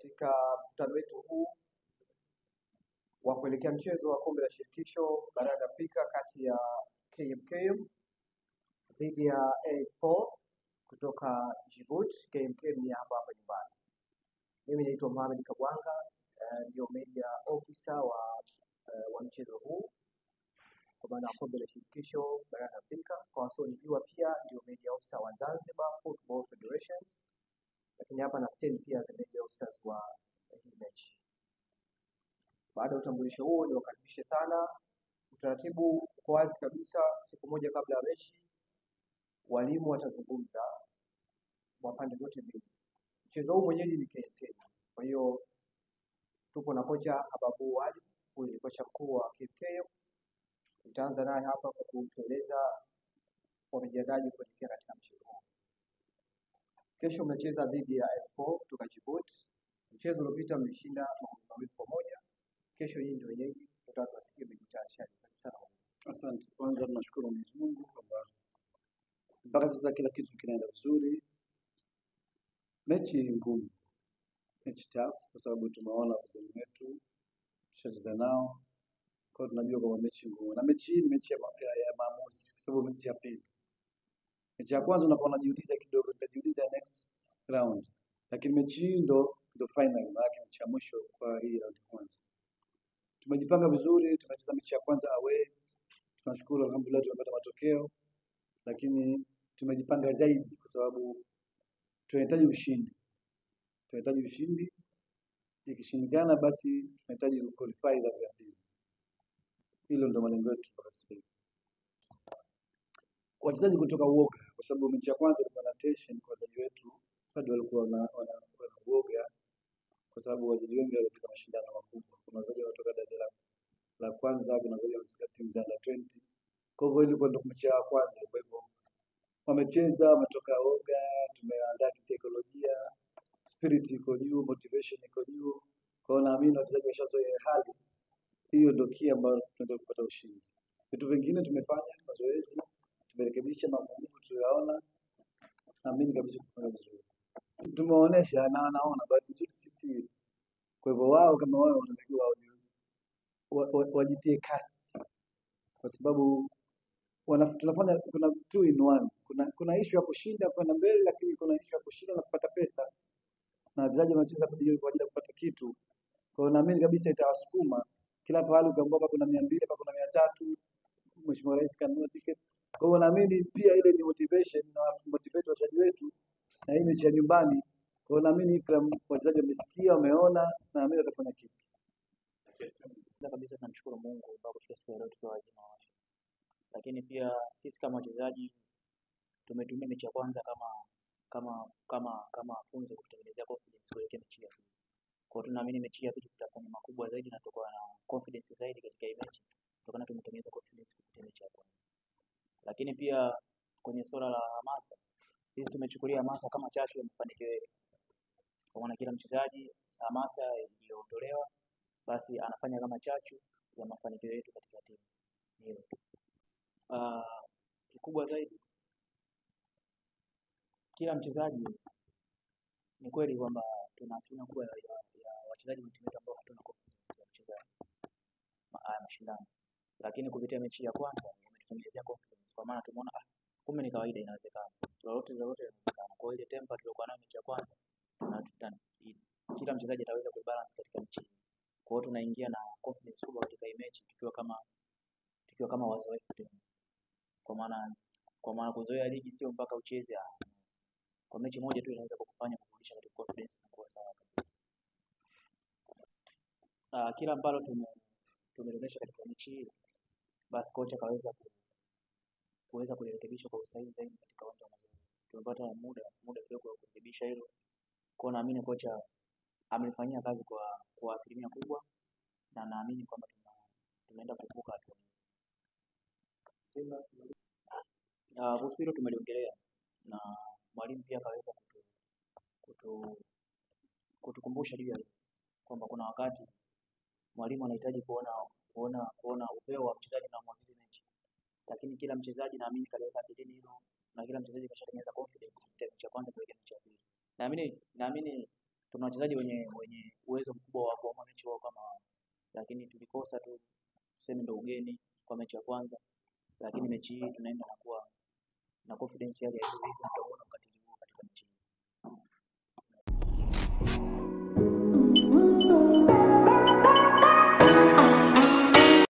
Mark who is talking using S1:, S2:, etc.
S1: katika mkutano wetu huu wa kuelekea mchezo wa kombe la shirikisho barani Afrika kati ya KMKM dhidi ya AS FAR kutoka Djibouti. KMKM ni hapa nyumbani. Mimi naitwa Mohamed Kabwanga, ndio media officer wa mchezo huu kwa maana kombe la shirikisho barani Afrika. Kwa wasiojua pia ndio media officer wa Zanzibar Football Federation, lakini hapa na stand pia za media officers wa hii mechi. Baada ya utambulisho huo, niwakaribishe sana. Utaratibu uko wazi kabisa. Siku moja kabla ya mechi, walimu watazungumza kwa pande zote mbili. Mchezo huu mwenyeji ni KMKM. Kwa hiyo tupo na kocha Hababu Wali, huyu ni kocha mkuu wa KMKM. Tutaanza naye hapa kwa kutueleza wamejiandaje kuelekea katika mchezo huu. Kesho mnacheza dhidi ya AS FAR kutoka Djibouti. Mchezo uliopita mlishinda 2-1. Kesho hii ndio wenyeji, tutatoa tusikie mmejitayarisha sana.
S2: Asante. Kwanza tunashukuru Mwenyezi Mungu kwamba mpaka sasa kila kitu kinaenda vizuri. Mechi ngumu, mechi tough, kwa sababu tumeona wazee wetu tushacheza nao, kwa tunajua kwamba mechi ngumu, na mechi hii ni mechi ya maamuzi, kwa sababu mechi ya pili. Mechi ya kwanza unapoona jiuliza kidogo, utajiuliza next round, lakini mechi hii ndo final, maana mechi ya mwisho kwa hii round kwanza. Tumejipanga vizuri, tumecheza mechi ya kwanza away. Tunashukuru alhamdulillah tumepata matokeo, lakini tumejipanga zaidi kwa sababu tunahitaji ushindi. Tunahitaji ushindi. Ikishindikana basi tunahitaji qualify za pili. Hilo ndio malengo yetu kwa sasa. Wachezaji kutoka uoga, kwa sababu mechi ya kwanza ilikuwa na tension kwa wachezaji wetu. Bado walikuwa wana uoga kwa sababu wachezaji wengi walicheza mashindano makubwa. Kuna wachezaji kutoka daraja la kwanza, kuna wachezaji kutoka timu za 20. Kwa hivyo ilikuwa ndio mechi ya kwanza, kwa hivyo wamecheza, wametoka uoga, tumeandaa kisaikolojia, spirit iko juu, motivation iko juu. Kwa hiyo naamini wachezaji washazoea hali hiyo, ndio kia ambayo tunaweza kupata ushindi. Vitu vingine tumefanya mazoezi, tumerekebisha mambo mengi tuliyoona, naamini kabisa tutafanya vizuri. Tumeonyesha na wanaona bado sisi, kwa hivyo wao kama wao wanatakiwa wajitie kasi, kwa sababu tunafanya kuna 2 in 1. Kuna issue ya kushinda kwenda mbele, lakini kuna issue ya kushinda na kupata pesa, na wachezaji wanacheza kwa ajili ya kupata kitu. Kwa hiyo naamini kabisa itawasukuma kila pahali, ukiambiwa kuna 200 hapa kuna 300, Mheshimiwa Rais kanunua ticket. Kwa hiyo naamini pia ile ni motivation na motivate wachezaji wetu, na hii mechi ya nyumbani. Kwa hiyo naamini kila wachezaji wamesikia, wameona, na naamini watafanya kitu.
S3: Kabisa tunamshukuru Mungu kwa kutufikisha leo tukiwa wazima wa afya. Lakini pia sisi kama wachezaji tumetumia mechi ya kwanza kama funzo kutengenezea confidence kuelekea mechi ya pili. Kwa hiyo tunaamini mechi ya pili tutafanya makubwa zaidi na tutakuwa na confidence zaidi katika hii mechi, kutokana tumetengeneza confidence kupitia mechi ya kwanza. Lakini pia kwenye swala la hamasa, sisi tumechukulia hamasa kama chachu ya mafanikio yetu. Kwa maana kila mchezaji hamasa iliyotolewa basi anafanya kama chachu ya mafanikio yetu katika timu. Hilo kikubwa zaidi, kila mchezaji, ni kweli kwamba tuna asilimia kubwa ya wachezaji wa timu yetu ambao hatuna confidence ya kucheza mashindano, lakini kupitia mechi ya kwanza imetutengenezea confidence, kwa maana tumeona kumbe ni kawaida, inawezekana lolote inawezekana. Kwa ile tempo tuliokuwa nayo mechi ya kwanza na kila mchezaji ataweza kubalance katika mechi. Kwa hiyo tunaingia na confidence kubwa katika hii mechi tukiwa kama wazoefu tena. Kwa maana kuzoea ligi sio mpaka ucheze. Kwa mechi moja tu inaweza kukufanya kurudisha katika confidence na kuwa sawa kabisa. Kila ambalo tumeonyesha katika mechi hii, basi kocha kuweza kulirekebisha kwa usahihi zaidi katika uwanja wa mazoezi. Tumepata muda kidogo wa kurekebisha hilo. Kwa naamini kocha amelifanyia kazi kwa asilimia kubwa, na naamini kwamba tunaenda kuvuka hatua hii. Kuhusu hilo tumeliongelea, na mwalimu pia akaweza kutukumbusha juu ya kwamba kuna wakati mwalimu anahitaji kuona upeo wa mchezaji na mwalimu mechi, lakini kila mchezaji naamini kaliweka akilini hilo, na kila mchezaji kashatengeneza confidence katika mechi ya kwanza kuelekea mechi ya pili. Naamini tuna wachezaji wenye uwezo mkubwa wa kuamua mechi wao kama wao, lakini tulikosa tu, tuseme ndio ugeni kwa mechi ya kwanza, lakini mechi hii tunaenda na kuwa na confidence hali ya juu.